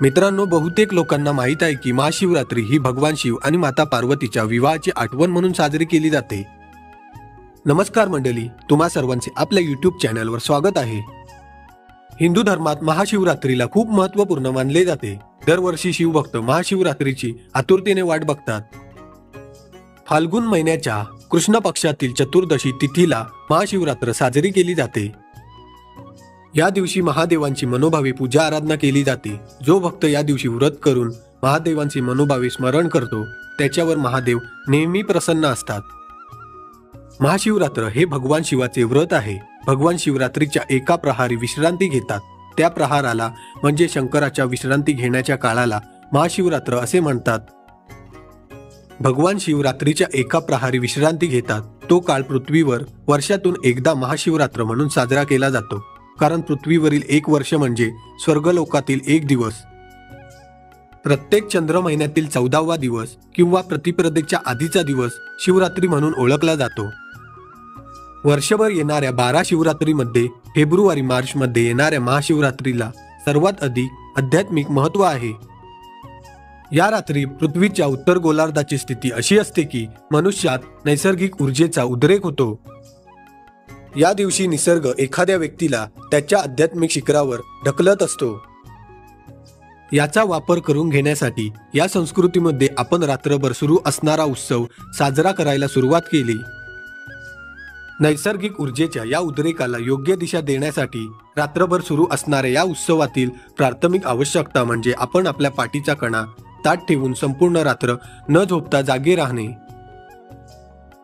मित्रांनो, बहुतेक लोकांना माहीत आहे की महाशिवरात्री ही भगवान शिव आणि माता पार्वतीच्या विवाहाची आठवण म्हणून साजरी केली जाते। नमस्कार मंडळी, तुम्हा सर्वांचे आपल्या YouTube चॅनलवर स्वागत आहे। हिंदू धर्मात महाशिवरात्रीला खूप महत्त्वपूर्ण मानले जाते। दरवर्षी शिवभक्त महाशिवरात्रीची आतुरतेने वाट बघतात। फाल्गुन महिन्याच्या कृष्ण पक्षातील चतुर्दशी तिथीला महाशिवरात्र साजरी केली जाते। या दिवशी महादेवांची मनोभावे पूजा आराधना केली जाते। जो भक्त या दिवशी व्रत करून महादेवांचे मनोभावे स्मरण करतो त्याच्यावर महादेव नेहमी प्रसन्न असतात। महाशिवरात्र हे भगवान शिवाचे व्रत आहे। भगवान शिवरात्रीच्या एका प्रहारी विश्रांती घेतात। त्या प्रहाराला म्हणजे शंकराच्या विश्रांती घेण्याच्या काळाला महाशिवरात्र असे म्हणतात। भगवान शिवरात्रीच्या एका प्रहारी विश्रांती घेतात। तो काळ पृथ्वीवर वर्षातून एकदा महाशिवरात्र म्हणून साजरा केला जातो, कारण पृथ्वीवरील एक वर्ष म्हणजे स्वर्गलोकातील एक दिवस। प्रत्येक चंद्र महिन्यातील 14वा दिवस किंवा प्रतिपदेच्या आधीचा दिवस शिवरात्री म्हणून ओळखला जातो। वर्षभर येणाऱ्या 12 शिवरात्रीमध्ये फेब्रुवारी मार्च मध्ये येणाऱ्या महाशिवरात्रीला सर्वात अधिक आध्यात्मिक महत्त्व आहे। या रात्री पृथ्वीच्या उत्तर गोलार्धाची स्थिती अशी असते की मनुष्यात नैसर्गिक ऊर्जेचा उद्रेक होतो। या दिवशी निसर्ग एखाद्या व्यक्तीला त्याच्या आध्यात्मिक शिखरावर ढकलत असतो। याचा वापर करून घेण्यासाठी या संस्कृतीमध्ये आपण रात्रभर सुरू असणारा उत्सव साजरा करायला सुरुवात केली। नैसर्गिक ऊर्जेच्या या उद्रेकाला योग्य दिशा देण्यासाठी रात्रभर सुरू असणाऱ्या या उत्सवातील प्राथमिक आवश्यकता म्हणजे आपण आपल्या पाठीचा कणा ताठ ठेवून संपूर्ण रात्र न झोपता जागे राहणे।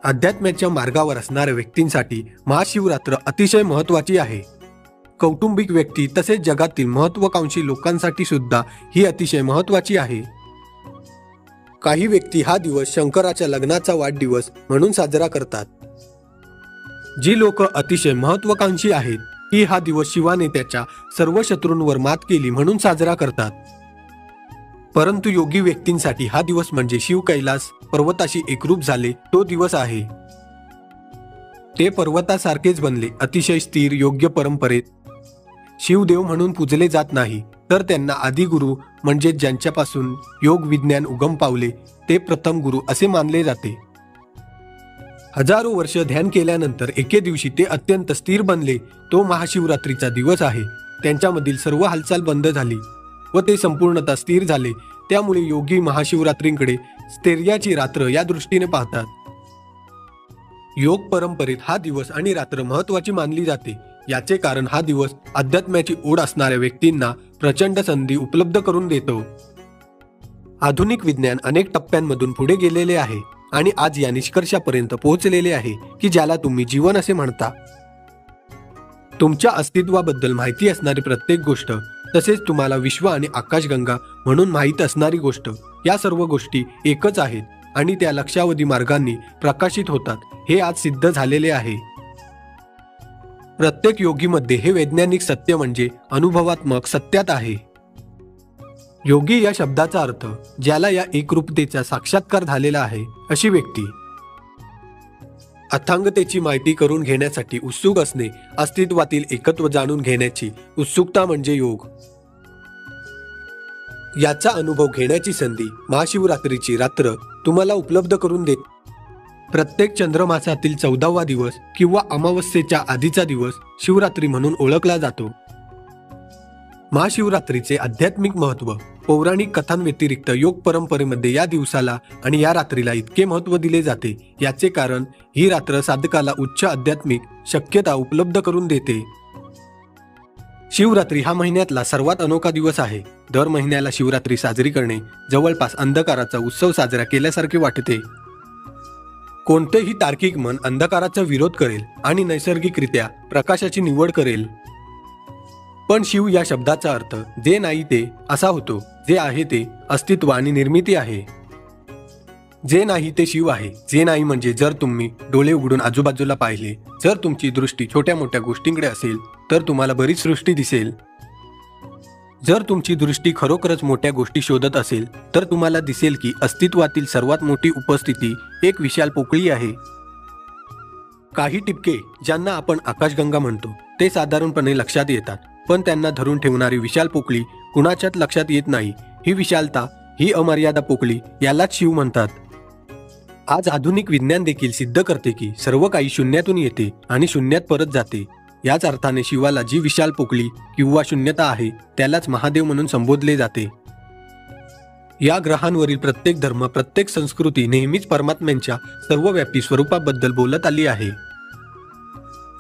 अध्यात्माच्या मार्गावर असणाऱ्या व्यक्तींसाठी महाशिवरात्र अतिशय महत्त्वाची आहे। कौटुंबिक व्यक्ती तसेच जगातील महत्त्वाकांक्षी लोकांसाठी सुद्धा ही अतिशय महत्त्वाची आहे। काही व्यक्ती हा दिवस शंकराच्या लग्नाचा वाढदिवस म्हणून साजरा करतात। जी लोक अतिशय महत्त्वाकांक्षी आहेत ती हा दिवस शिवाने त्याच्या सर्व शत्रूंवर मात केली म्हणून साजरा करतात। परंतु योगी व्यक्तींसाठी हा दिवस म्हणजे शिव कैलास पर्वताशी एकरूप झाले तो दिवस आहे। ते पर्वतासारखेच बनले, अतिशय स्थिर योग्य परंपरेत शिवदेव म्हणून पूजले जात नाही, तर त्यांना आदिगुरु म्हणजे ज्यांच्यापासून योग विज्ञान उगम पावले ते प्रथम गुरु असे मानले जाते। हजारो वर्ष ध्यान केल्यानंतर एके दिवशी ते अत्यंत स्थिर बनले, तो महाशिवरात्रीचा दिवस आहे। त्यांच्यामधील सर्व हालचाल बंद झाली व ते संपूर्णतः स्थिर झाले। त्यामुळे योगी महाशिवरात्रींकडे स्थैर्याची रात्र या दृष्टीने पाहतात। योग परंपरेत हा दिवस आणि रात्र महत्त्वाची मानली जाते। याचे कारण हा दिवस अध्यात्माची ओढ असणाऱ्या व्यक्तींना प्रचंड संधी उपलब्ध करून देतो। आधुनिक विज्ञान अनेक टप्प्यांमधून पुढे गेलेले आहे आणि आज या निष्कर्षापर्यंत पोहोचलेले आहे की ज्याला तुम्ही जीवन असे म्हणता। तुमच्या अस्तित्वाबद्दल माहिती असणारी प्रत्येक गोष्ट, तसेच तुम्हाला विश्व आणि आकाशगंगा म्हणून माहीत असणारी गोष्ट, या सर्व गोष्टी एकच आहेत आणि त्या लक्षावधी मार्गांनी प्रकाशित होतात, हे आज सिद्ध झालेले आहे। प्रत्येक योगीमध्ये हे वैज्ञानिक सत्य म्हणजे अनुभवात्मक सत्यात आहे। योगी या शब्दाचा अर्थ ज्याला या एकरूपतेचा साक्षात्कार झालेला आहे अशी व्यक्ती। अथांगतेची माहिती करून घेण्यासाठी उत्सुक असणे, अस्तित्वातील एकत्व जाणून घेण्याची उत्सुकता म्हणजे योग। याचा अनुभव घेण्याची संधी महाशिवरात्रीची रात्र तुम्हाला उपलब्ध करून देते। प्रत्येक चंद्रमासातील 14वा दिवस किंवा अमावस्येच्या आधीचा दिवस शिवरात्री म्हणून ओळखला जातो। महाशिवरात्रीचे आध्यात्मिक महत्त्व पौराणिक कथांव्यतिरिक्त योग परंपरेमध्ये या दिवसाला आणि या रात्रीला इतके महत्त्व दिले जाते। याचे कारण ही रात्र साधकाला उच्च आध्यात्मिक शक्यता उपलब्ध करून देते। शिवरात्री हा महिन्यातला सर्वात अनोखा दिवस आहे। दर महिन्याला शिवरात्री साजरी करणे जवळपास अंधकाराचा उत्सव साजरा केल्यासारखे वाटते। कोणतेही तार्किक मन अंधकाराचा विरोध करेल आणि नैसर्गिकरित्या प्रकाशाची निवड करेल। पण शिव या शब्दाचा अर्थ जे नाही ते असा होतो। जे आहे ते अस्तित्व आणि निर्मिती आहे। जे नाही ते शिव आहे। जे नाही म्हणजे जर तुम्ही डोळे उघडून आजूबाजूला पाहिले, जर तुमची दृष्टी छोट्या मोठ्या गोष्टींकडे असेल तर तुम्हाला बरीच सृष्टी दिसेल। जर तुमची दृष्टी खरोखरच मोठ्या गोष्टी शोधत असेल तर तुम्हाला दिसेल की अस्तित्वातील सर्वात मोठी उपस्थिती एक विशाल पोकळी आहे। काही टिपके ज्यांना आपण आकाशगंगा म्हणतो ते साधारणपणे लक्षात येतात, पण त्यांना धरून ठेवणारी विशाल पोकळी कुणाच्याच लक्षात येत नाही, ही विशालता, ही अमर्यादा पोकळी, यालाच शिव म्हणतात. आज आधुनिक विज्ञान देखील सिद्ध करते की सर्व काही शून्यातून येते आणि शून्यात परत जाते. याच अर्थाने शिवाला जी विशाल पोकळी किंवा शून्यता आहे त्यालाच महादेव म्हणून संबोधले जाते. या ग्रहांवरील प्रत्येक धर्म, प्रत्येक संस्कृती नेहमीच परमात्म्यांच्या सर्वव्यापी स्वरूपाबद्दल बोलत आली आहे.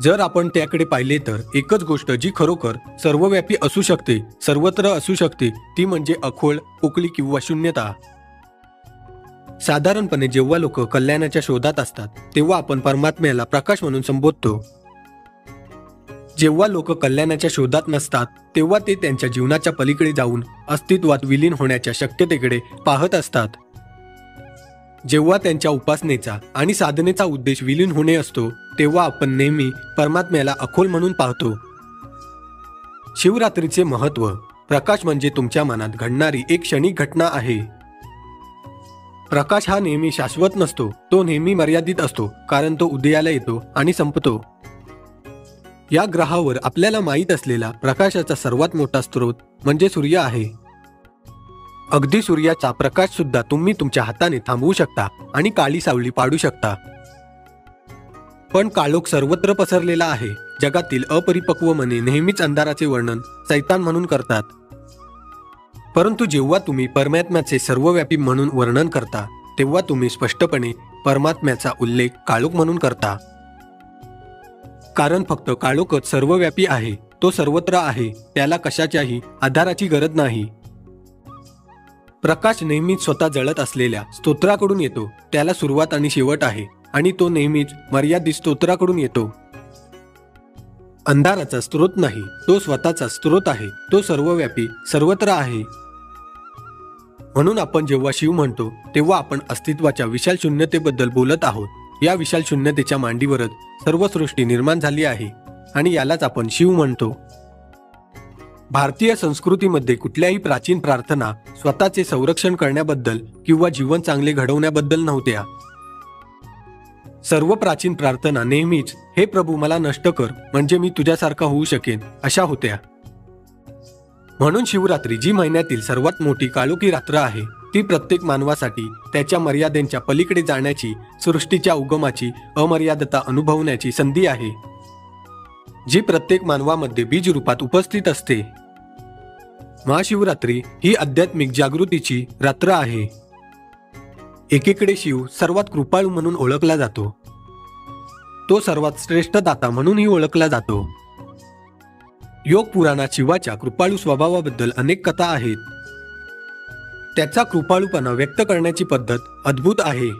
जर आपण त्याकडे पाहिले तर एकच गोष्ट जी खरोखर सर्वव्यापी असू शकते, सर्वत्र असू शकते, ती म्हणजे अखोल पोकळी किंवा शून्यता. साधारणपणे जेव्हा लोक कल्याणाच्या शोधात असतात तेव्हा आपण परमात्म्याला प्रकाश म्हणून संबोधतो. जेव्हा लोक कल्याणाच्या शोधात नसतात तेव्हा ते त्यांच्या जीवनाच्या पलीकडे जाऊन अस्तित्वात विलीन होण्याच्या शक्यतेकडे पाहत असतात. जेव्हा त्यांच्या उपासनेचा आणि साधनेचा उद्देश विलीन होणे असतो तेव्हा आपण नेहमी परमात्म्याला अखोल म्हणून पाहतो. शिवरात्रीचे महत्त्व. प्रकाश म्हणजे तुमच्या मनात घडणारी एक क्षणिक घटना आहे. प्रकाश हा नेहमी शाश्वत नसतो, तो नेहमी मर्यादित असतो, कारण तो उदयाला येतो आणि संपतो. या ग्रहावर आपल्याला माहीत असलेला प्रकाशाचा सर्वात मोठा स्रोत म्हणजे सूर्य आहे. अगदी सूर्याचा प्रकाश सुद्धा तुम्ही तुमच्या हाताने थांबवू शकता आणि काळी सावली पाडू शकता. पण काळोख सर्वत्र पसरलेला आहे. जगातील अपरिपक्व मने नेहमीच अंधाराचे वर्णन सैतान म्हणून करतात. परंतु जेव्हा तुम्ही परमात्म्याचे सर्वव्यापी म्हणून वर्णन करता तेव्हा तुम्ही स्पष्टपणे परमात्म्याचा उल्लेख काळोख म्हणून करता. कारण फक्त काळोखच सर्वव्यापी आहे, तो सर्वत्र आहे, त्याला कशाच्याही आधाराची गरज नाही. प्रकाश नेहमीच स्वतः जळत असलेल्या स्तोत्राकडून येतो, त्याला सुरुवात आणि शेवट आहे आणि तो नेहमीच मर्यादित स्तोत्राकडून येतो. अंधाराचा स्रोत नाही, तो स्वतःचा स्रोत आहे, तो सर्वव्यापी सर्वत्र आहे. म्हणून आपण जेव्हा शिव म्हणतो तेव्हा आपण अस्तित्वाच्या विशाल शून्यतेबद्दल बोलत आहोत. या विशाल शून्यतेच्या मांडीवरच सर्व सृष्टी निर्माण झाली आहे आणि यालाच आपण शिव म्हणतो. भारतीय संस्कृतीमध्ये कुठल्याही प्राचीन प्रार्थना स्वतःचे संरक्षण करण्याबद्दल किंवा जीवन चांगले घडवण्याबद्दल नव्हत्या. सर्व प्राचीन प्रार्थना नेहमीच हे प्रभू मला नष्ट कर म्हणजे मी तुझ्यासारखा होऊ शकेन अशा होत्या. म्हणून शिवरात्री जी महिन्यातील सर्वात मोठी काळोखी रात्र आहे ती प्रत्येक मानवासाठी त्याच्या मर्यादेच्या पलीकडे जाण्याची, सृष्टीच्या उगमाची अमर्यादता अनुभवण्याची संधी आहे, जी प्रत्येक मानवामध्ये बीज रूपात उपस्थित असते. महाशिवरात्री ही आध्यात्मिक जागृतीची रात्र आहे. एकीकडे शिव सर्वात कृपाळू म्हणून ओळखला जातो, तो सर्वात श्रेष्ठ दाता म्हणूनही ओळखला जातो. योग पुराणात शिवाच्या कृपाळू स्वभावाबद्दल अनेक कथा आहेत. त्याचा कृपाळूपणा व्यक्त करण्याची पद्धत अद्भुत आहे.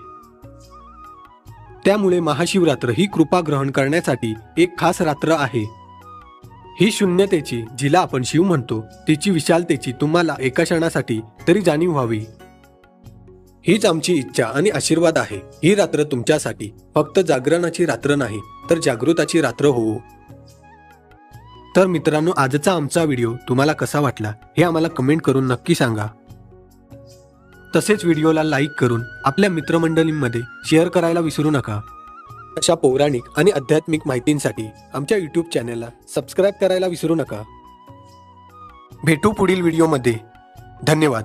त्यामुळे महाशिवरात्र ही कृपा ग्रहण करण्यासाठी एक खास रात्र आहे. ही शून्यतेची, जिला आपण शिव म्हणतो, तिची विशालतेची तुम्हाला एका क्षणासाठी तरी जाणीव व्हावी, हीच आमची इच्छा आणि आशीर्वाद आहे. ही रात्र तुमच्यासाठी फक्त जागरणाची रात्र नाही तर जागृताची रात्र होवो. तर मित्रांनो, आजचा आमचा व्हिडिओ तुम्हाला कसा वाटला हे आम्हाला कमेंट करून नक्की सांगा. तसेच व्हिडिओला लाईक करून आपल्या मित्रमंडळींमध्ये शेअर करायला विसरू नका. अशा पौराणिक आणि आध्यात्मिक माहितींसाठी आमच्या यूट्यूब चॅनलला सबस्क्राईब करायला विसरू नका. भेटू पुढील व्हिडिओमध्ये. धन्यवाद.